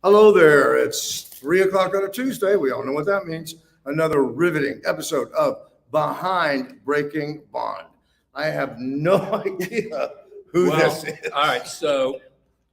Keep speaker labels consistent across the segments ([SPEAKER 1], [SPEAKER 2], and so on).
[SPEAKER 1] Hello there. It's 3 o'clock on a Tuesday. We all know what that means. Another riveting episode of Behind Breaking Bond. I have no idea who this is.
[SPEAKER 2] All right, so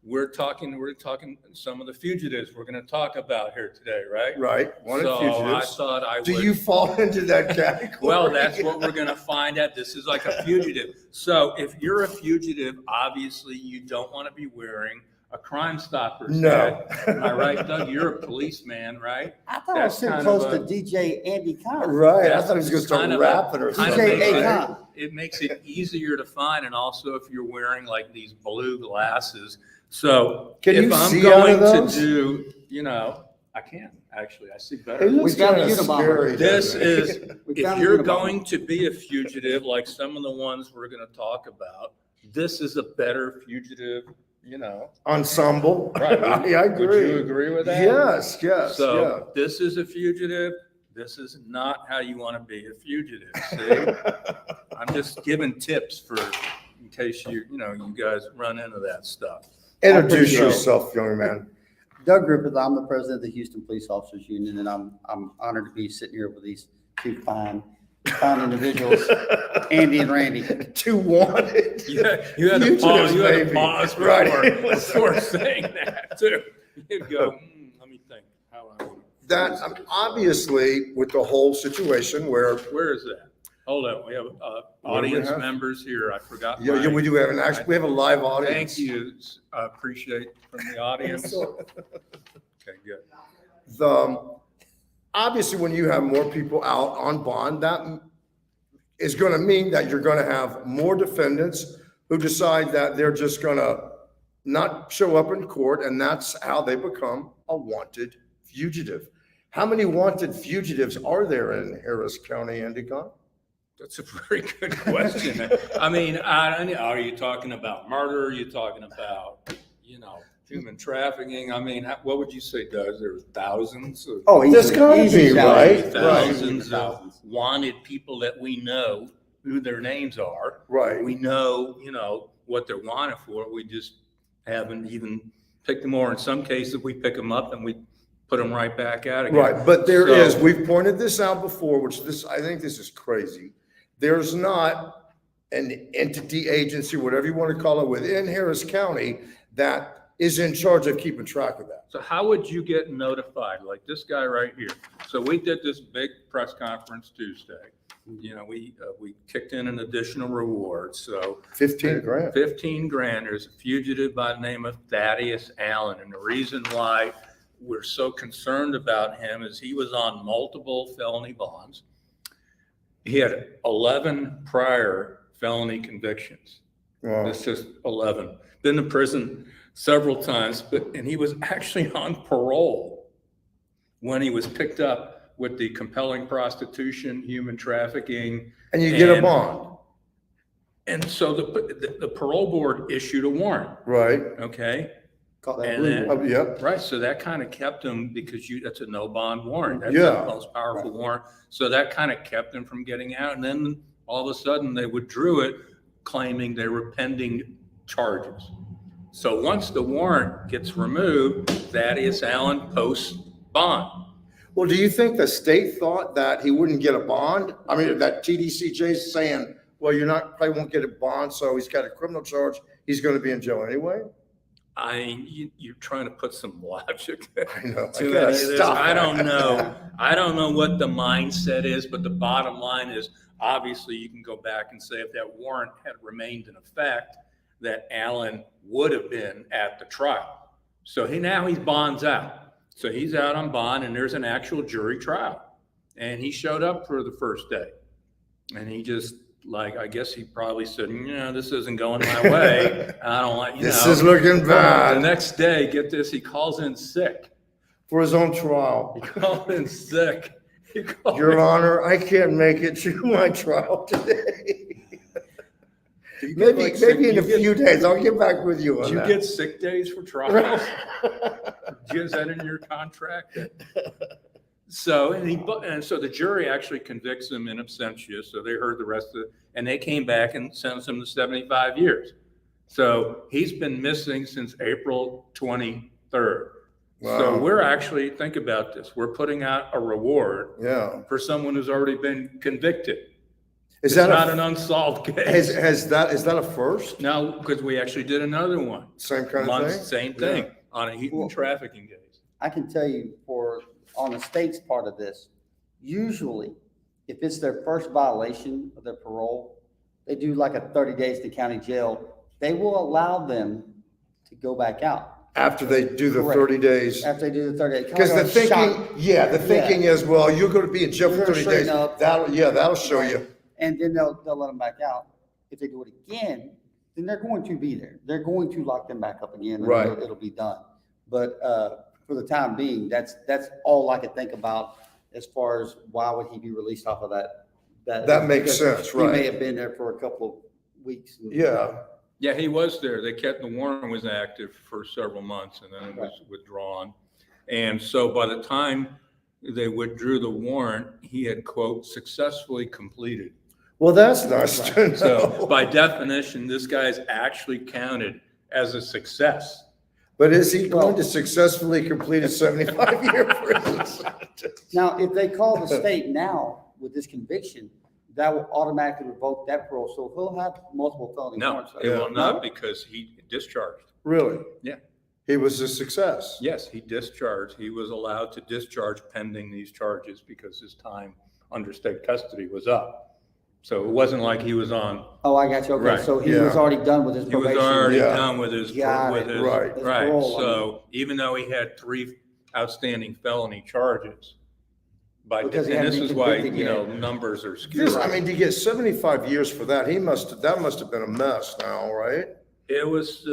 [SPEAKER 2] we're talking some of the fugitives we're going to talk about here today, right?
[SPEAKER 1] Right. One
[SPEAKER 2] so
[SPEAKER 1] of fugitives.
[SPEAKER 2] I thought I
[SPEAKER 1] Do
[SPEAKER 2] would.
[SPEAKER 1] you fall into that category?
[SPEAKER 2] Well, that's what we're going to find out. This is like a fugitive. So if you're a fugitive, obviously you don't want to be wearing a Crime Stoppers
[SPEAKER 1] No.
[SPEAKER 2] hat. Am I right, Doug? You're a policeman, right?
[SPEAKER 3] I thought I was sitting
[SPEAKER 2] kind
[SPEAKER 3] close
[SPEAKER 2] of
[SPEAKER 3] to DJ Andy Khan.
[SPEAKER 1] Right. I thought he was going to
[SPEAKER 2] Kind
[SPEAKER 1] start
[SPEAKER 2] of
[SPEAKER 1] rapping or
[SPEAKER 2] kind of
[SPEAKER 1] something.
[SPEAKER 3] DJ
[SPEAKER 2] makes
[SPEAKER 3] Akon.
[SPEAKER 2] it makes it easier to find, and also if you're wearing like these blue glasses. So
[SPEAKER 1] Can
[SPEAKER 2] if
[SPEAKER 1] you
[SPEAKER 2] I'm
[SPEAKER 1] see
[SPEAKER 2] going
[SPEAKER 1] out of
[SPEAKER 2] to
[SPEAKER 1] those?
[SPEAKER 2] do, I can actually. I see
[SPEAKER 1] It
[SPEAKER 2] better.
[SPEAKER 1] looks
[SPEAKER 3] We got
[SPEAKER 1] kind
[SPEAKER 3] a
[SPEAKER 1] of
[SPEAKER 3] Unabomber.
[SPEAKER 1] scary.
[SPEAKER 2] This
[SPEAKER 1] doesn't it?
[SPEAKER 2] is
[SPEAKER 3] We
[SPEAKER 2] if
[SPEAKER 3] found a
[SPEAKER 2] you're
[SPEAKER 3] Unabomber.
[SPEAKER 2] going to be a fugitive, like some of the ones we're going to talk about. This is a better fugitive.
[SPEAKER 1] Ensemble.
[SPEAKER 2] Right?
[SPEAKER 1] I agree.
[SPEAKER 2] Would you agree with that?
[SPEAKER 1] Yes.
[SPEAKER 2] So this is a fugitive. This is not how you want to be a fugitive. See,
[SPEAKER 1] Yeah.
[SPEAKER 2] I'm just giving tips for in case you guys run into that stuff.
[SPEAKER 1] Introduce
[SPEAKER 3] So-
[SPEAKER 1] yourself, young man.
[SPEAKER 3] Doug Griffith, I'm the president of the Houston Police Officers Union, and I'm honored to be sitting here with these two fine individuals, Andy and Randy.
[SPEAKER 1] Too wanted.
[SPEAKER 2] You had to
[SPEAKER 1] Fugitives,
[SPEAKER 2] pause. You had to
[SPEAKER 1] baby.
[SPEAKER 2] pause
[SPEAKER 1] Right.
[SPEAKER 2] before saying that too. You'd go. Let me think. How I would.
[SPEAKER 1] That obviously with the whole situation where
[SPEAKER 2] Where is that? Hold on. We have
[SPEAKER 1] What do we
[SPEAKER 2] audience
[SPEAKER 1] have?
[SPEAKER 2] members here. I forgot.
[SPEAKER 1] yeah,
[SPEAKER 2] mine.
[SPEAKER 1] we do have we have a live audience.
[SPEAKER 2] Thank you. I appreciate from the audience. Okay, good.
[SPEAKER 1] Obviously when you have more people out on bond, that is going to mean that you're going to have more defendants who decide that they're just going to not show up in court, and that's how they become a wanted fugitive. How many wanted fugitives are there in Harris County, Endicott?
[SPEAKER 2] That's a very good question. I mean, I don't know. Are you talking about murder? Are you talking about, human trafficking? I mean, what would you say, Doug? There's thousands of
[SPEAKER 3] Oh,
[SPEAKER 1] There's gotta be, right?
[SPEAKER 2] thousands of wanted people that we know who their names are.
[SPEAKER 1] Right.
[SPEAKER 2] We know, what they're wanted for. We just haven't even picked them, or in some cases, we pick them up and we put them right back out again.
[SPEAKER 1] Right, but we've pointed this out before, I think this is crazy. There's not an entity, agency, whatever you want to call it, within Harris County that is in charge of keeping track of that.
[SPEAKER 2] So how would you get notified? Like this guy right here. So we did this big press conference Tuesday. We kicked in an additional reward. So
[SPEAKER 1] 15 grand.
[SPEAKER 2] 15 grand. There's a fugitive by the name of Thaddeus Allen. And the reason why we're so concerned about him is he was on multiple felony bonds. He had 11 prior felony convictions.
[SPEAKER 1] Wow.
[SPEAKER 2] That's just 11. Been to prison several times, and he was actually on parole when he was picked up with the compelling prostitution, human trafficking.
[SPEAKER 1] And you get a bond.
[SPEAKER 2] And so the parole board issued a warrant,
[SPEAKER 1] Right.
[SPEAKER 2] okay?
[SPEAKER 3] Call that
[SPEAKER 2] And
[SPEAKER 3] blue
[SPEAKER 2] then-
[SPEAKER 3] one.
[SPEAKER 1] Yep.
[SPEAKER 2] Right, so that kind of kept him, because that's a no bond warrant. That's
[SPEAKER 1] Yeah.
[SPEAKER 2] the most powerful warrant. So that kind of kept him from getting out. And then all of a sudden they withdrew it, claiming they were pending charges. So once the warrant gets removed, Thaddeus Allen posts bond.
[SPEAKER 1] Well, do you think the state thought that he wouldn't get a bond? I mean, that TDCJ is saying, well, probably won't get a bond, so he's got a criminal charge. He's going to be in jail anyway.
[SPEAKER 2] You're trying to put some logic
[SPEAKER 1] I know.
[SPEAKER 2] to
[SPEAKER 1] gotta
[SPEAKER 2] it.
[SPEAKER 1] stop
[SPEAKER 2] I
[SPEAKER 1] that.
[SPEAKER 2] don't know. I don't know what the mindset is, but the bottom line is, obviously you can go back and say if that warrant had remained in effect, that Allen would have been at the trial. So he's bonds out. So he's out on bond, and there's an actual jury trial. And he showed up for the first day. And he just, I guess he probably said, this isn't going my way. I don't like,
[SPEAKER 1] This is looking
[SPEAKER 2] The
[SPEAKER 1] bad
[SPEAKER 2] next day, get this, he calls in sick.
[SPEAKER 1] for his own trial.
[SPEAKER 2] He called in sick.
[SPEAKER 1] Your Honor, I can't make it to my trial today. Maybe in a few days, I'll get back with you on
[SPEAKER 2] Do you
[SPEAKER 1] that.
[SPEAKER 2] get sick days for trials? Is that in your contract? So, and so the jury actually convicts him in absentia. So they heard the rest of it, and they came back and sentenced him to 75 years. So he's been missing since April 23rd. So
[SPEAKER 1] Wow.
[SPEAKER 2] we're actually, think about this, we're putting out a reward
[SPEAKER 1] Yeah.
[SPEAKER 2] for someone who's already been convicted.
[SPEAKER 1] Is
[SPEAKER 2] It's
[SPEAKER 1] that
[SPEAKER 2] not
[SPEAKER 1] a,
[SPEAKER 2] an unsolved
[SPEAKER 1] is
[SPEAKER 2] case.
[SPEAKER 1] is that a first?
[SPEAKER 2] No, because we actually did another one.
[SPEAKER 1] Same kind of
[SPEAKER 2] Months,
[SPEAKER 1] thing?
[SPEAKER 2] same thing, on a Heaton trafficking case.
[SPEAKER 3] I can tell you on the state's part of this, usually if it's their first violation of their parole, they do like a 30 days to county jail. They will allow them to go back out
[SPEAKER 1] After they do the
[SPEAKER 3] Correct.
[SPEAKER 1] 30 days?
[SPEAKER 3] after they do the 30 days.
[SPEAKER 1] Because the thinking is, well, you're going to be in jail for
[SPEAKER 3] You're gonna
[SPEAKER 1] 30 days.
[SPEAKER 3] straighten up.
[SPEAKER 1] That'll show you.
[SPEAKER 3] And then they'll let them back out. If they do it again, then they're going to be there. They're going to lock them back up again. And
[SPEAKER 1] Right.
[SPEAKER 3] it'll be done. But for the time being, that's all I could think about as far as why would he be released off of that.
[SPEAKER 1] That makes
[SPEAKER 3] because
[SPEAKER 1] sense,
[SPEAKER 3] He may
[SPEAKER 1] right?
[SPEAKER 3] have been there for a couple of weeks.
[SPEAKER 1] Yeah.
[SPEAKER 2] Yeah, he was there. They kept, the warrant was active for several months and then it was withdrawn. And so by the time they withdrew the warrant, he had, quote, successfully completed.
[SPEAKER 1] Well, that's nice to know.
[SPEAKER 2] So by definition, this guy's actually counted as a success.
[SPEAKER 1] But is he going to successfully complete a 75-year prison sentence?
[SPEAKER 3] Now, if they call the state now with this conviction, that will automatically revoke that parole. So he'll have multiple felony
[SPEAKER 2] No,
[SPEAKER 3] warrants.
[SPEAKER 2] it will
[SPEAKER 3] No?
[SPEAKER 2] not because he discharged.
[SPEAKER 1] Really?
[SPEAKER 2] Yeah.
[SPEAKER 1] He was a success.
[SPEAKER 2] Yes, he discharged. He was allowed to discharge pending these charges because his time under state custody was up. So it wasn't like he was on,
[SPEAKER 3] Oh, I got you. Okay,
[SPEAKER 2] Right.
[SPEAKER 3] so he was
[SPEAKER 1] Yeah.
[SPEAKER 3] already done with his
[SPEAKER 2] he was
[SPEAKER 3] probation.
[SPEAKER 2] already
[SPEAKER 1] Yeah.
[SPEAKER 2] done with his,
[SPEAKER 3] Got it.
[SPEAKER 1] Right.
[SPEAKER 3] His
[SPEAKER 2] Right,
[SPEAKER 3] parole, I mean.
[SPEAKER 2] so even though he had 3 outstanding felony charges, and
[SPEAKER 3] Because he hadn't
[SPEAKER 2] this
[SPEAKER 3] been
[SPEAKER 2] is why,
[SPEAKER 3] convicted
[SPEAKER 2] you know,
[SPEAKER 3] yet.
[SPEAKER 2] numbers are skewed.
[SPEAKER 1] I mean, to get 75 years for that, that must have been a mess now, right?
[SPEAKER 2] It was,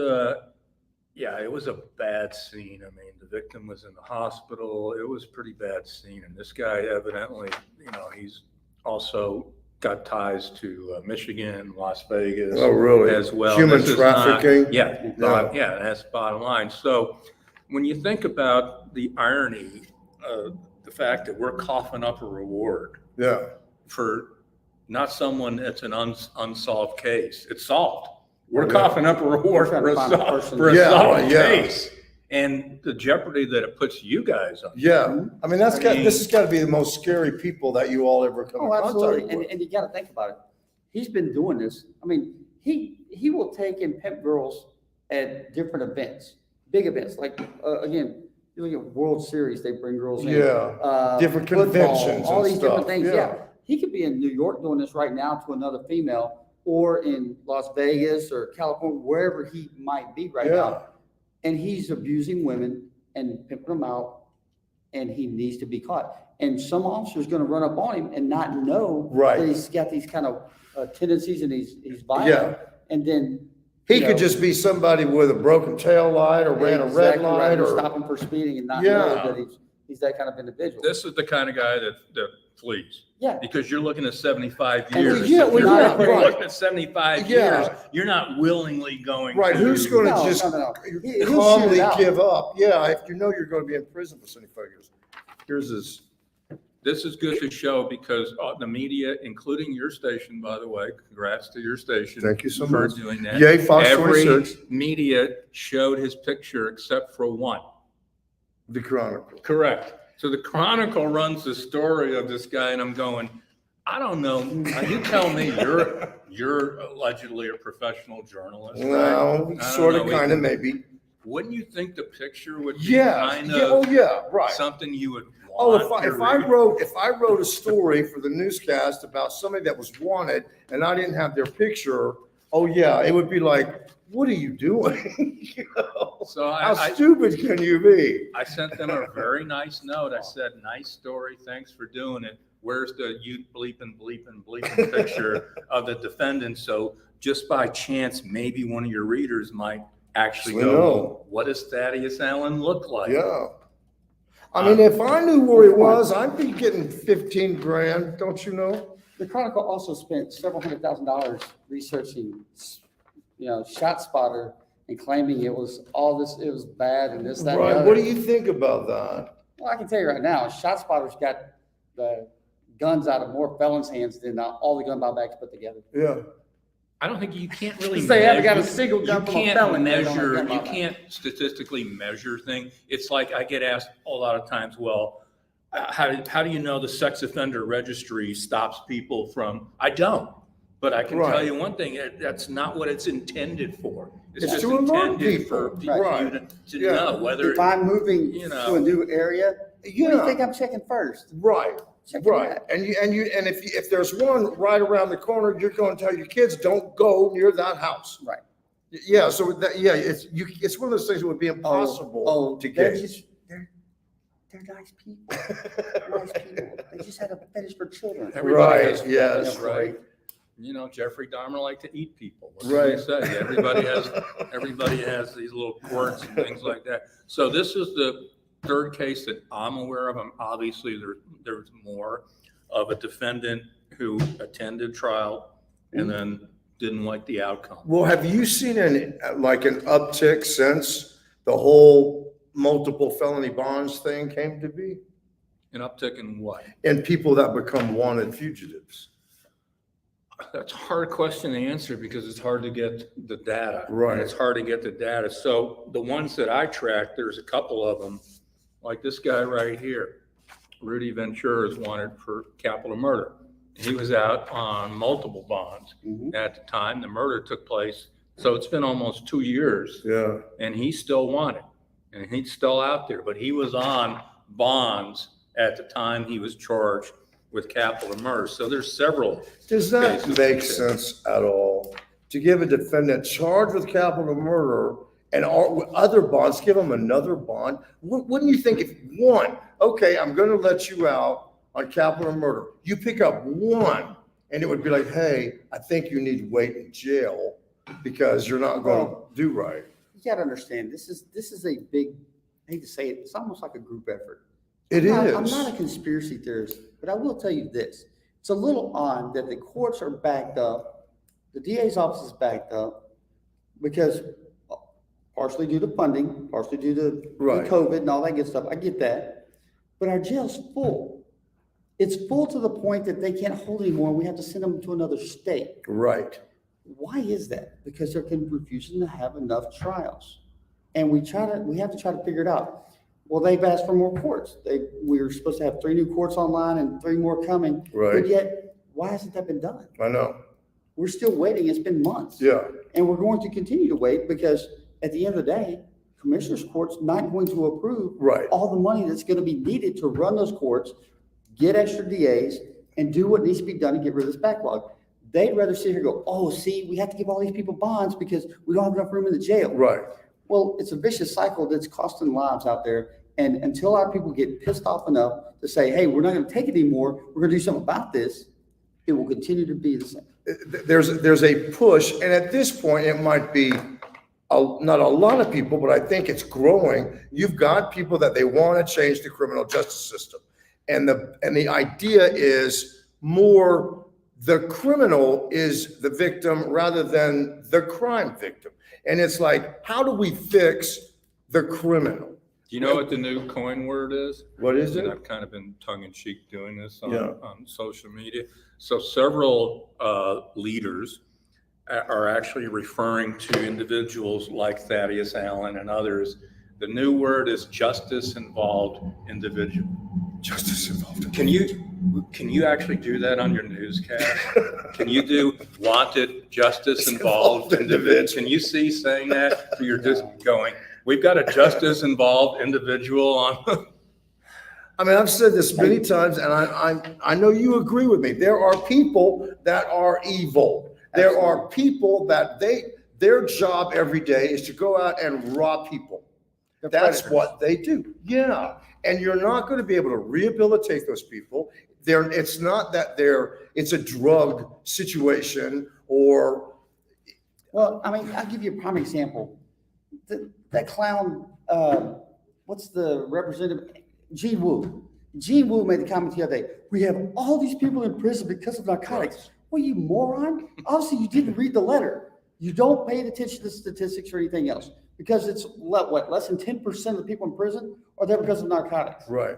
[SPEAKER 2] yeah, it was a bad scene. I mean, the victim was in the hospital. It was a pretty bad scene. And this guy evidently, you know, he's also got ties to Michigan, Las Vegas.
[SPEAKER 1] Oh, really?
[SPEAKER 2] As well.
[SPEAKER 1] Human
[SPEAKER 2] This is not-
[SPEAKER 1] trafficking?
[SPEAKER 2] Yeah,
[SPEAKER 1] Yeah.
[SPEAKER 2] yeah, that's the bottom line. So when you think about the irony of the fact that we're coughing up a reward
[SPEAKER 1] Yeah.
[SPEAKER 2] for not someone that's an unsolved case, it's solved. We're
[SPEAKER 1] Yeah.
[SPEAKER 2] coughing up a reward
[SPEAKER 3] We're
[SPEAKER 2] for a
[SPEAKER 3] trying to find a person.
[SPEAKER 2] solved
[SPEAKER 1] Yeah,
[SPEAKER 2] solved
[SPEAKER 1] yeah.
[SPEAKER 2] case. And the jeopardy that it puts you guys on.
[SPEAKER 1] Yeah. I mean, this
[SPEAKER 2] mean-
[SPEAKER 1] has got to be the most scary people that you all ever come in
[SPEAKER 3] Oh,
[SPEAKER 1] contact
[SPEAKER 3] absolutely.
[SPEAKER 1] with.
[SPEAKER 3] And you gotta think about it. He's been doing this. I mean, he will take and pimp girls at different events, big events, like, again, you look at World Series, they bring girls in.
[SPEAKER 1] Yeah. Different
[SPEAKER 3] Football,
[SPEAKER 1] conventions
[SPEAKER 3] all
[SPEAKER 1] and
[SPEAKER 3] these different
[SPEAKER 1] stuff.
[SPEAKER 3] things,
[SPEAKER 1] Yeah.
[SPEAKER 3] yeah. He could be in New York doing this right now to another female, or in Las Vegas or California, wherever he might be right
[SPEAKER 1] Yeah.
[SPEAKER 3] now. And he's abusing women and pimping them out, and he needs to be caught. And some officer's gonna run up on him and not know
[SPEAKER 1] Right.
[SPEAKER 3] that he's got these kind of tendencies and he's
[SPEAKER 1] Yeah.
[SPEAKER 3] violent. And then.
[SPEAKER 1] He
[SPEAKER 3] you know,
[SPEAKER 1] could just be somebody with a broken tail light or ran a red
[SPEAKER 3] exactly right,
[SPEAKER 1] light
[SPEAKER 3] and
[SPEAKER 1] or.
[SPEAKER 3] stop him for speeding and not
[SPEAKER 1] Yeah.
[SPEAKER 3] know that he's that kind of individual.
[SPEAKER 2] This is the kind of guy that flees.
[SPEAKER 3] Yeah.
[SPEAKER 2] Because you're looking at 75
[SPEAKER 3] And
[SPEAKER 2] years.
[SPEAKER 1] yeah,
[SPEAKER 2] If
[SPEAKER 1] well,
[SPEAKER 2] you're
[SPEAKER 1] yeah,
[SPEAKER 2] if you're
[SPEAKER 1] right.
[SPEAKER 2] looking at 75
[SPEAKER 1] Yeah.
[SPEAKER 2] years, you're not willingly going
[SPEAKER 1] Right,
[SPEAKER 2] to.
[SPEAKER 1] who's gonna
[SPEAKER 3] No,
[SPEAKER 1] just
[SPEAKER 3] no. He'll
[SPEAKER 1] calmly
[SPEAKER 3] shoot it out.
[SPEAKER 1] give up? Yeah, if you know you're gonna be in prison for 75 years. Here's his,
[SPEAKER 2] This is good to show because the media, including your station, by the way, congrats to your station.
[SPEAKER 1] Thank you so
[SPEAKER 2] for
[SPEAKER 1] much.
[SPEAKER 2] doing that.
[SPEAKER 1] Yay, Fox
[SPEAKER 2] Every
[SPEAKER 1] 26,
[SPEAKER 2] media showed his picture except for one.
[SPEAKER 1] the Chronicle.
[SPEAKER 2] Correct. So the Chronicle runs the story of this guy and I'm going, I don't know. You tell me you're allegedly a professional journalist. right?
[SPEAKER 1] No,
[SPEAKER 2] I don't
[SPEAKER 1] sort of,
[SPEAKER 2] know,
[SPEAKER 1] kind of, maybe.
[SPEAKER 2] Wouldn't you think the picture would be
[SPEAKER 1] Yeah,
[SPEAKER 2] kind
[SPEAKER 1] yeah, oh,
[SPEAKER 2] of
[SPEAKER 1] yeah, right.
[SPEAKER 2] something you would
[SPEAKER 1] Oh,
[SPEAKER 2] want?
[SPEAKER 1] if I wrote a story for the newscast about somebody that was wanted and I didn't have their picture, oh yeah, it would be like, what are you doing? You know?
[SPEAKER 2] So
[SPEAKER 1] How
[SPEAKER 2] I
[SPEAKER 1] stupid can you be?
[SPEAKER 2] sent them a very nice note. I said, nice story. Thanks for doing it. Where's the you bleeping picture of the defendant? So just by chance, maybe one of your readers might actually
[SPEAKER 1] We
[SPEAKER 2] go,
[SPEAKER 1] know.
[SPEAKER 2] what does Thaddeus Allen look like?
[SPEAKER 1] Yeah. I mean, if I knew where he was, I'd be getting 15 grand, don't you know?
[SPEAKER 3] The Chronicle also spent several $100,000 researching, Shot Spotter and claiming it was all this, it was bad and this, that, and the
[SPEAKER 1] Right,
[SPEAKER 3] other.
[SPEAKER 1] what do you think about that?
[SPEAKER 3] Well, I can tell you right now, Shot Spotter's got the guns out of more felons' hands than all the gun buybacks put together.
[SPEAKER 1] Yeah.
[SPEAKER 2] I don't think you can't really
[SPEAKER 3] They haven't got a
[SPEAKER 2] measure-
[SPEAKER 3] single gun
[SPEAKER 2] you
[SPEAKER 3] from a
[SPEAKER 2] can't
[SPEAKER 3] felon. They don't
[SPEAKER 2] measure,
[SPEAKER 3] have
[SPEAKER 2] you
[SPEAKER 3] that.
[SPEAKER 2] can't statistically measure things. It's like I get asked a lot of times, well, how do you know the sex offender registry stops people from, I don't. But I can tell
[SPEAKER 1] Right.
[SPEAKER 2] you one thing, that's not what it's intended for. It's
[SPEAKER 1] It's
[SPEAKER 2] just
[SPEAKER 1] to alert
[SPEAKER 2] intended for
[SPEAKER 1] people.
[SPEAKER 2] people
[SPEAKER 1] Right.
[SPEAKER 2] to
[SPEAKER 1] Yeah.
[SPEAKER 2] know whether,
[SPEAKER 3] If I'm moving
[SPEAKER 2] you
[SPEAKER 3] to
[SPEAKER 2] know.
[SPEAKER 3] a new area, what do you
[SPEAKER 1] Yeah,
[SPEAKER 3] think I'm checking first?
[SPEAKER 1] right,
[SPEAKER 3] Checking
[SPEAKER 1] right.
[SPEAKER 3] that.
[SPEAKER 1] And if there's one right around the corner, you're going to tell your kids, don't go near that house.
[SPEAKER 3] Right.
[SPEAKER 1] Yeah, so it's one of those things that would be impossible to
[SPEAKER 3] they're
[SPEAKER 1] gauge.
[SPEAKER 3] just, they're nice people. Nice people. They just had a fetish for children.
[SPEAKER 2] Everybody
[SPEAKER 1] Right,
[SPEAKER 2] has
[SPEAKER 1] yes.
[SPEAKER 2] flaws, right? You know, Jeffrey Dahmer liked to eat people. What can
[SPEAKER 1] Right.
[SPEAKER 2] you say? Everybody has these little quirks and things like that. So this is the third case that I'm aware of. Obviously, there's more of a defendant who attended trial and then didn't like the outcome.
[SPEAKER 1] Well, have you seen an uptick since the whole multiple felony bonds thing came to be?
[SPEAKER 2] An uptick in what?
[SPEAKER 1] And people that become wanted fugitives?
[SPEAKER 2] That's a hard question to answer because it's hard to get the data.
[SPEAKER 1] Right.
[SPEAKER 2] And it's hard to get the data. So the ones that I tracked, there's a couple of them, like this guy right here, Rudy Ventura, is wanted for capital murder. He was out on multiple bonds at the time the murder took place. So it's been almost 2 years.
[SPEAKER 1] Yeah.
[SPEAKER 2] And he's still wanted and he's still out there, but he was on bonds at the time he was charged with capital murder. So there's several.
[SPEAKER 1] Does that
[SPEAKER 2] cases
[SPEAKER 1] make
[SPEAKER 2] like
[SPEAKER 1] sense at all? To give a defendant charged with capital murder and with other bonds, give them another bond? Wouldn't you think if one, okay, I'm going to let you out on capital murder, you pick up one and it would be like, hey, I think you need to wait in jail because you're not going to do right.
[SPEAKER 3] You gotta understand, this is a big, I hate to say it, it's almost like a group effort.
[SPEAKER 1] It
[SPEAKER 3] I'm
[SPEAKER 1] is.
[SPEAKER 3] not a conspiracy theorist, but I will tell you this. It's a little odd that the courts are backed up, the DA's office is backed up, because partially due to funding, partially due to
[SPEAKER 1] Right.
[SPEAKER 3] COVID and all that good stuff. I get that. But our jail's full. It's full to the point that they can't hold anymore. We have to send them to another state.
[SPEAKER 1] Right.
[SPEAKER 3] Why is that? Because they're refusing to have enough trials. And we have to try to figure it out. Well, they've asked for more courts. We were supposed to have 3 new courts online and 3 more coming.
[SPEAKER 1] Right.
[SPEAKER 3] But yet, why hasn't that been done?
[SPEAKER 1] I know.
[SPEAKER 3] We're still waiting. It's been months.
[SPEAKER 1] Yeah.
[SPEAKER 3] And we're going to continue to wait because at the end of the day, Commissioner's Court's not going to approve
[SPEAKER 1] Right.
[SPEAKER 3] all the money that's going to be needed to run those courts, get extra DAs, and do what needs to be done to get rid of this backlog. They'd rather sit here and go, oh, see, we have to give all these people bonds because we don't have enough room in the jail.
[SPEAKER 1] Right.
[SPEAKER 3] Well, it's a vicious cycle that's costing lives out there. And until our people get pissed off enough to say, hey, we're not going to take it anymore, we're going to do something about this, it will continue to be the same.
[SPEAKER 1] There's a push, and at this point, it might be not a lot of people, but I think it's growing. You've got people that they want to change the criminal justice system. And the idea is more the criminal is the victim rather than the crime victim. And it's like, how do we fix the criminal?
[SPEAKER 2] Do you know what the new coin word is?
[SPEAKER 1] What is
[SPEAKER 2] And
[SPEAKER 1] it?
[SPEAKER 2] I've kind of been tongue in cheek doing this
[SPEAKER 1] Yeah.
[SPEAKER 2] on social media. So several leaders are actually referring to individuals like Thaddeus Allen and others. The new word is justice involved individual.
[SPEAKER 1] Justice involved.
[SPEAKER 2] Can you actually do that on your newscast? Can you do wanted justice involved individual? Can you see saying that? So you're just going, we've got a justice involved individual on.
[SPEAKER 1] I mean, I've said this many times, and I know you agree with me. There are people that are evil. There are people that their job every day is to go out and rob people. That's what they do. Yeah. And you're not going to be able to rehabilitate those people. It's not that it's a drug situation or.
[SPEAKER 3] Well, I mean, I'll give you a prime example. That clown, what's the representative? Gene Wu. Gene Wu made the comment the other day, we have all these people in prison because of narcotics. Well, you moron. Obviously, you didn't read the letter. You don't pay attention to statistics or anything else because it's what, less than 10% of the people in prison are there because of narcotics.
[SPEAKER 1] Right.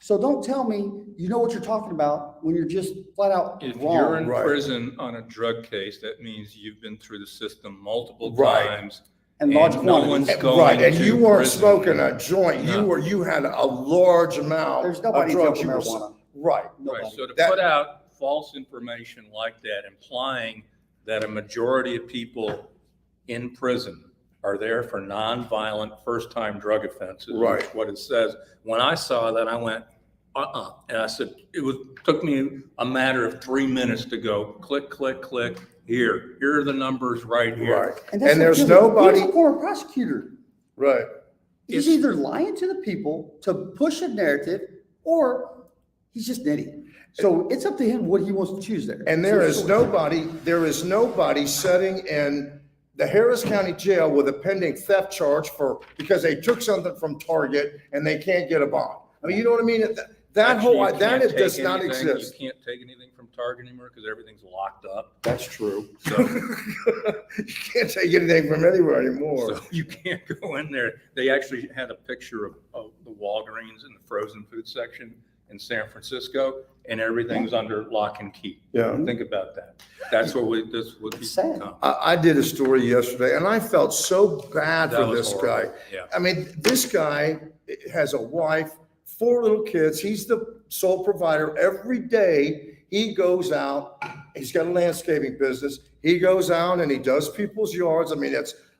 [SPEAKER 3] So don't tell me you know what you're talking about when you're just flat out
[SPEAKER 2] If
[SPEAKER 3] wrong.
[SPEAKER 2] you're in
[SPEAKER 1] Right.
[SPEAKER 2] prison on a drug case, that means you've been through the system multiple
[SPEAKER 1] Right.
[SPEAKER 2] times.
[SPEAKER 3] And large
[SPEAKER 2] and no
[SPEAKER 3] quantities.
[SPEAKER 2] one's going
[SPEAKER 1] Right, and
[SPEAKER 2] to
[SPEAKER 1] you weren't
[SPEAKER 2] prison.
[SPEAKER 1] smoking a joint,
[SPEAKER 2] No.
[SPEAKER 1] you had a large amount
[SPEAKER 3] There's
[SPEAKER 1] of
[SPEAKER 3] nobody
[SPEAKER 1] drugs
[SPEAKER 3] jumping
[SPEAKER 1] you were.
[SPEAKER 3] marijuana.
[SPEAKER 1] Right,
[SPEAKER 2] Right,
[SPEAKER 3] Nobody.
[SPEAKER 2] so to
[SPEAKER 1] That-
[SPEAKER 2] put out false information like that, implying that a majority of people in prison are there for nonviolent first-time drug offenses.
[SPEAKER 1] Right.
[SPEAKER 2] Which is what it says. When I saw that, I went, and I said, took me a matter of 3 minutes to go, click, click, click, here are the numbers right here.
[SPEAKER 1] right.
[SPEAKER 3] And, that's
[SPEAKER 1] And
[SPEAKER 3] what
[SPEAKER 1] there's
[SPEAKER 3] killed him.
[SPEAKER 1] nobody,
[SPEAKER 3] He was a former prosecutor.
[SPEAKER 1] right,
[SPEAKER 3] He's
[SPEAKER 2] It's-
[SPEAKER 3] either lying to the people to push a narrative, or he's just an idiot. So it's up to him what he wants to choose there.
[SPEAKER 1] and there is nobody sitting in the Harris County Jail with a pending theft charge because they took something from Target and they can't get a bond. I mean, you know what I mean? That
[SPEAKER 2] Actually,
[SPEAKER 1] whole,
[SPEAKER 2] you
[SPEAKER 1] that
[SPEAKER 2] can't
[SPEAKER 1] it does
[SPEAKER 2] take
[SPEAKER 1] not
[SPEAKER 2] anything-
[SPEAKER 1] exist.
[SPEAKER 2] You can't take anything from Target anymore because everything's locked up.
[SPEAKER 1] That's true.
[SPEAKER 2] So,
[SPEAKER 1] You can't take anything from anywhere anymore.
[SPEAKER 2] so you can't go in there. They actually had a picture of the Walgreens in the frozen food section in San Francisco, and everything's under lock and key.
[SPEAKER 1] Yeah.
[SPEAKER 2] Think about that. That's what this would
[SPEAKER 3] It's sad.
[SPEAKER 2] become.
[SPEAKER 1] I did a story yesterday and I felt so bad
[SPEAKER 2] That
[SPEAKER 1] for
[SPEAKER 2] was
[SPEAKER 1] this
[SPEAKER 2] horrible.
[SPEAKER 1] guy.
[SPEAKER 2] Yeah.
[SPEAKER 1] I mean, this guy has a wife, 4 little kids. He's the sole provider. Every day he goes out, he's got a landscaping business. He goes out and he does people's yards. I mean,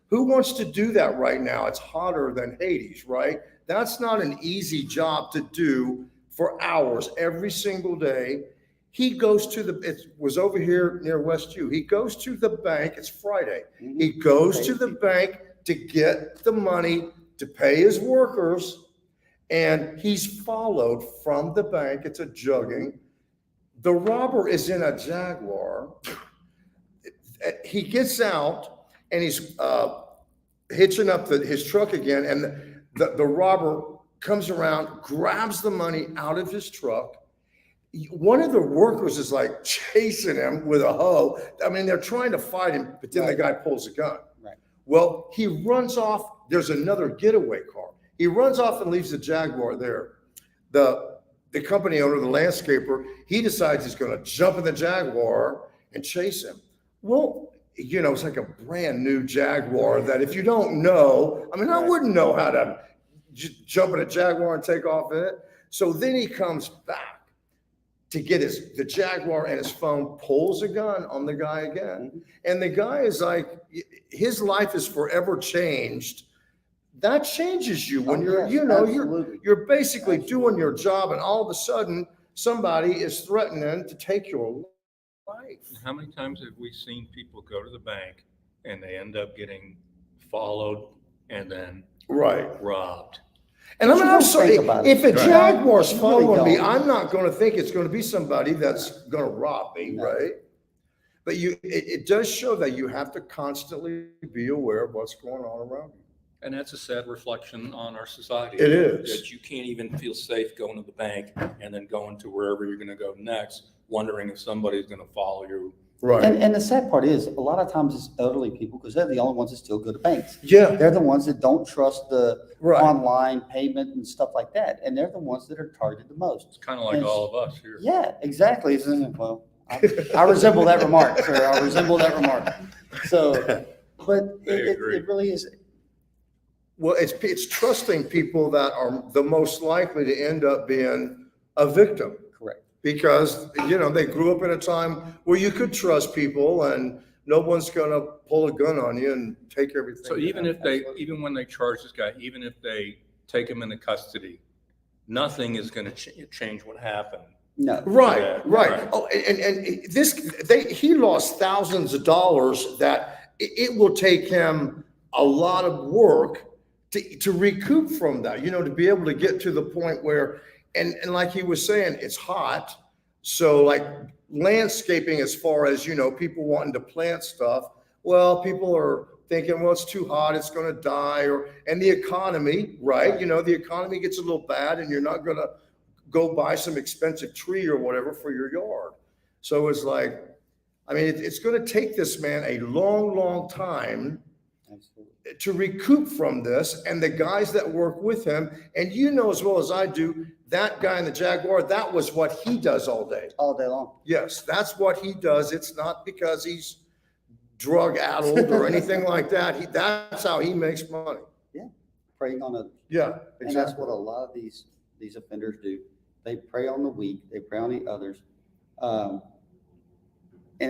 [SPEAKER 1] who wants to do that right now? It's hotter than Hades, right? That's not an easy job to do for hours every single day. He goes to it was over here near West U. He goes to the bank. It's Friday. He goes to the bank to get the money to pay his workers. And he's followed from the bank. It's a jugging. The robber is in a Jaguar. He gets out and he's hitching up his truck again. And the robber comes around, grabs the money out of his truck. One of the workers is like chasing him with a hoe. I mean, they're trying to fight him, but then the guy pulls a gun.
[SPEAKER 3] Right.
[SPEAKER 1] Well, he runs off. There's another getaway car. He runs off and leaves the Jaguar there. The company owner, the landscaper, he decides he's going to jump in the Jaguar and chase him. Well, it's like a brand new Jaguar that if you don't know, I mean, I wouldn't know how to jump in a Jaguar and take off in it. So then he comes back to get the Jaguar and his phone, pulls a gun on the guy again. And the guy is like, his life is forever changed. That changes you when you're basically doing your job and all of a sudden somebody is threatening to take your life.
[SPEAKER 2] How many times have we seen people go to the bank and they end up getting followed and then robbed?
[SPEAKER 1] And I mean, I'm sorry, if a
[SPEAKER 2] Right.
[SPEAKER 1] Jaguar's
[SPEAKER 3] You really
[SPEAKER 1] following me,
[SPEAKER 3] don't.
[SPEAKER 1] I'm not going to think it's going to be somebody that's going to rob me,
[SPEAKER 3] No.
[SPEAKER 1] right? But it does show that you have to constantly be aware of what's going on around you.
[SPEAKER 2] And that's a sad reflection on our society.
[SPEAKER 1] It is.
[SPEAKER 2] That you can't even feel safe going to the bank and then going to wherever you're going to go next, wondering if somebody's going to follow you.
[SPEAKER 1] Right.
[SPEAKER 3] And the sad part is, a lot of times it's elderly people, because they're the only ones that still go to banks.
[SPEAKER 1] Yeah.
[SPEAKER 3] They're the ones that don't trust the
[SPEAKER 1] Right.
[SPEAKER 3] online payment and stuff like that. And they're the ones that are targeted the most.
[SPEAKER 2] It's kind of like
[SPEAKER 3] And-
[SPEAKER 2] all of us here.
[SPEAKER 3] Yeah, exactly. Well, I resemble that remark, sir. I resemble that remark. So, but
[SPEAKER 2] agree.
[SPEAKER 3] it really is.
[SPEAKER 1] Well, it's trusting people that are the most likely to end up being a victim.
[SPEAKER 3] Correct.
[SPEAKER 1] Because, they grew up in a time where you could trust people and no one's going to pull a gun on you and take everything.
[SPEAKER 2] So even when they charge this guy, even if they take him into custody, nothing is going to change what happened.
[SPEAKER 3] No.
[SPEAKER 1] Right.
[SPEAKER 2] Right.
[SPEAKER 1] Oh, and he lost thousands of dollars that it will take him a lot of work to recoup from that, to be able to get to the point where, and like he was saying, it's hot. So like landscaping, as far as, people wanting to plant stuff, well, people are thinking, well, it's too hot, it's going to die, and the economy, right? The economy gets a little bad and you're not going to go buy some expensive tree or whatever for your yard. So it's like, I mean, it's going to take this man a long, long time
[SPEAKER 3] Absolutely.
[SPEAKER 1] to recoup from this, and the guys that work with him, and you know as well as I do, that guy in the Jaguar, that was what he does all day.
[SPEAKER 3] All day long.
[SPEAKER 1] Yes, that's what he does. It's not because he's drug addled or anything like that. That's how he makes money.
[SPEAKER 3] Preying on others.
[SPEAKER 1] Yeah,
[SPEAKER 3] And that's
[SPEAKER 1] exactly.
[SPEAKER 3] what a lot of these offenders do. They prey on the weak, they prey on the others. And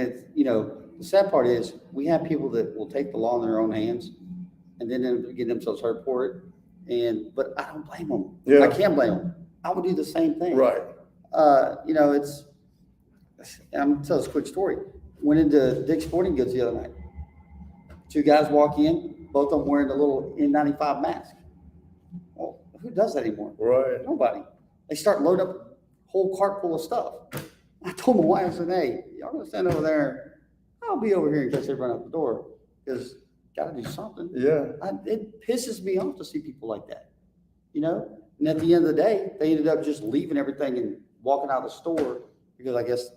[SPEAKER 3] it's, the sad part is we have people that will take the law in their own hands and then end up getting themselves hurt for it. But I don't blame them.
[SPEAKER 1] Yeah.
[SPEAKER 3] I can't blame them. I would do the same thing.
[SPEAKER 1] Right.
[SPEAKER 3] I'm gonna tell this quick story. Went into Dick's Sporting Goods the other night. Two guys walk in, both of them wearing a little N95 mask. Well, who does that anymore?
[SPEAKER 1] Right.
[SPEAKER 3] Nobody. They start loading up a whole cart full of stuff. I told my wife, I said, hey, y'all gonna stand over there. I'll be over here in case they run out the door, because gotta do something.
[SPEAKER 1] Yeah.
[SPEAKER 3] It pisses me off to see people like that, And at the end of the day, they ended up just leaving everything and walking out of the store because I guess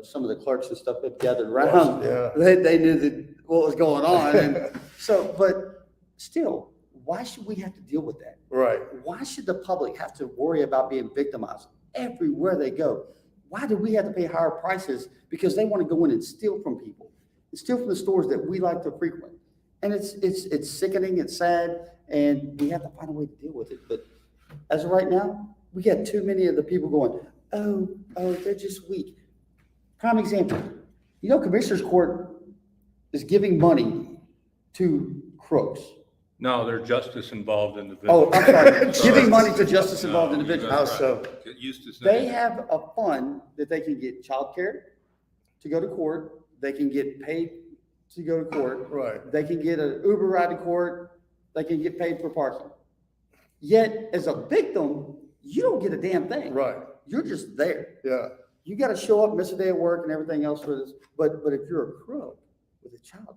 [SPEAKER 3] some of the clerks and stuff had gathered around.
[SPEAKER 1] Yeah.
[SPEAKER 3] They knew what was going on. And so, but still, why should we have to deal with that?
[SPEAKER 1] Right.
[SPEAKER 3] Why should the public have to worry about being victimized everywhere they go? Why do we have to pay higher prices because they want to go in and steal from people and steal from the stores that we like to frequent? And it's sickening, it's sad, and we have to find a way to deal with it. But as of right now, we got too many of the people going, oh, they're just weak. Prime example, Commissioner's Court is giving money to crooks.
[SPEAKER 2] No, there's justice involved individuals.
[SPEAKER 3] Oh, I'm sorry, giving money to justice involved individuals.
[SPEAKER 1] How so?
[SPEAKER 2] Get used to
[SPEAKER 3] They
[SPEAKER 2] saying.
[SPEAKER 3] have a fund that they can get childcare to go to court. They can get paid to go to court.
[SPEAKER 1] Right.
[SPEAKER 3] They can get an Uber ride to court. They can get paid for parking. Yet, as a victim, you don't get a damn thing.
[SPEAKER 1] Right.
[SPEAKER 3] You're just there.
[SPEAKER 1] Yeah.
[SPEAKER 3] You got to show up, miss a day of work and everything else for this. But if you're a crook with a child,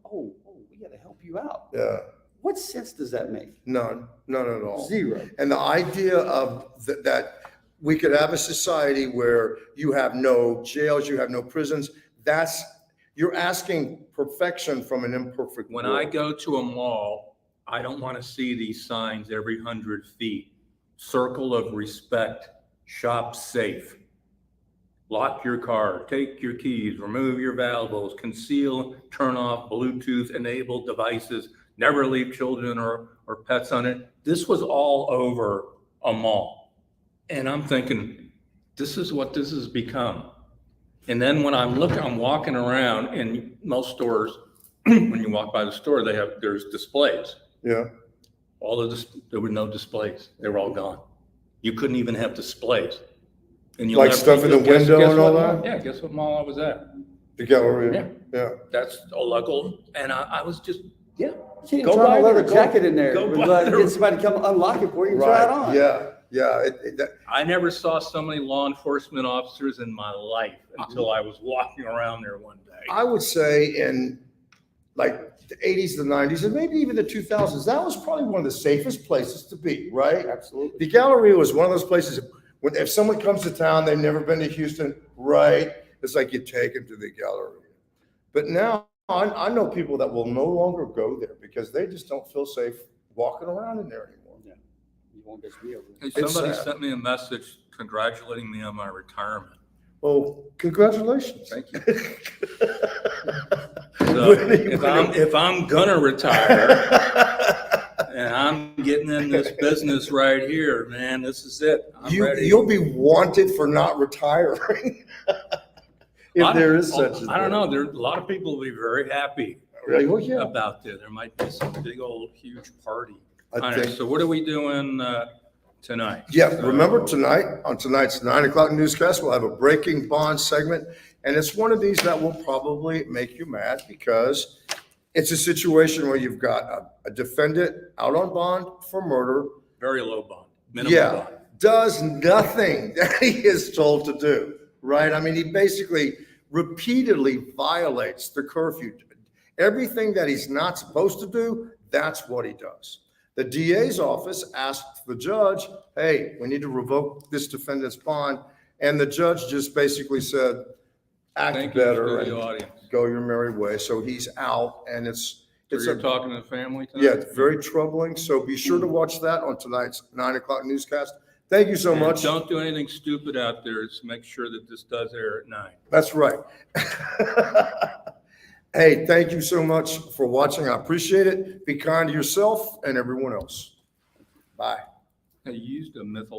[SPEAKER 3] we got to help you out.
[SPEAKER 1] Yeah.
[SPEAKER 3] What sense does that make?
[SPEAKER 1] None at all.
[SPEAKER 3] Zero.
[SPEAKER 1] And the idea of that we could have a society where you have no jails, you have no prisons, you're asking perfection from an imperfect
[SPEAKER 2] When
[SPEAKER 1] world.
[SPEAKER 2] I go to a mall, I don't want to see these signs every 100 feet. Circle of respect, shop safe. Lock your car, take your keys, remove your valuables, conceal, turn off Bluetooth enabled devices, never leave children or pets on it. This was all over a mall. And I'm thinking, this is what this has become. And then when I'm walking around in most stores, when you walk by the store, there's displays.
[SPEAKER 1] Yeah.
[SPEAKER 2] There were no displays. They were all gone. You couldn't even have displays. And
[SPEAKER 1] Like stuff in the window and all that?
[SPEAKER 2] Yeah, guess what mall I was at?
[SPEAKER 1] The gallery.
[SPEAKER 2] Yeah.
[SPEAKER 1] Yeah.
[SPEAKER 2] That's illegal. And I was just, yeah.
[SPEAKER 3] You can't
[SPEAKER 2] Go
[SPEAKER 3] even try
[SPEAKER 2] buy
[SPEAKER 3] a leather
[SPEAKER 2] the-
[SPEAKER 3] jacket in there.
[SPEAKER 2] go
[SPEAKER 3] We'd
[SPEAKER 2] buy
[SPEAKER 3] like to
[SPEAKER 2] the-
[SPEAKER 3] get somebody to come unlock it for you and try it
[SPEAKER 1] Right.
[SPEAKER 3] on.
[SPEAKER 1] Yeah. Yeah.
[SPEAKER 2] I never saw so many law enforcement officers in my life until I was walking around there one day.
[SPEAKER 1] I would say in like the 80s, the 90s, and maybe even the 2000s, that was probably one of the safest places to be, right?
[SPEAKER 3] Absolutely.
[SPEAKER 1] The Galleria was one of those places, if someone comes to town, they've never been to Houston, right? It's like you take them to the Galleria. But now I know people that will no longer go there because they just don't feel safe walking around in there anymore.
[SPEAKER 3] Yeah. You won't get me over
[SPEAKER 2] Hey,
[SPEAKER 3] there.
[SPEAKER 1] It's
[SPEAKER 2] somebody
[SPEAKER 1] sad.
[SPEAKER 2] sent me a message congratulating me on my retirement.
[SPEAKER 1] Well, congratulations.
[SPEAKER 2] Thank you. So if I'm gonna retire and I'm getting in this business right here, man, this is it. I'm ready.
[SPEAKER 1] You'll be wanted for not retiring. If there is such a
[SPEAKER 2] I don't
[SPEAKER 1] thing.
[SPEAKER 2] know. A lot of people will be very happy
[SPEAKER 1] Right, well, yeah.
[SPEAKER 2] about this. There might be some big old huge party.
[SPEAKER 1] I
[SPEAKER 2] All right,
[SPEAKER 1] think-
[SPEAKER 2] so what are we doing tonight?
[SPEAKER 1] Yeah, remember tonight, on tonight's 9 o'clock newscast, we'll have a breaking bond segment. And it's one of these that will probably make you mad because it's a situation where you've got a defendant out on bond for murder.
[SPEAKER 2] Very low bond, minimum
[SPEAKER 1] Yeah,
[SPEAKER 2] bond.
[SPEAKER 1] does nothing that he is told to do, right? I mean, he basically repeatedly violates the curfew. Everything that he's not supposed to do, that's what he does. The DA's office asked the judge, hey, we need to revoke this defendant's bond. And the judge just basically said, act
[SPEAKER 2] Thank you
[SPEAKER 1] better
[SPEAKER 2] to
[SPEAKER 1] and
[SPEAKER 2] the audience.
[SPEAKER 1] go your merry way. So he's out, and it's
[SPEAKER 2] So
[SPEAKER 1] It's
[SPEAKER 2] you're
[SPEAKER 1] a,
[SPEAKER 2] talking to the family tonight?
[SPEAKER 1] yeah, it's very troubling. So be sure to watch that on tonight's 9 o'clock newscast. Thank you so
[SPEAKER 2] And
[SPEAKER 1] much.
[SPEAKER 2] don't do anything stupid out there. Just make sure that this does air at 9.
[SPEAKER 1] That's right. Hey, thank you so much for watching. I appreciate it. Be kind to yourself and everyone else. Bye.
[SPEAKER 2] I used a mythical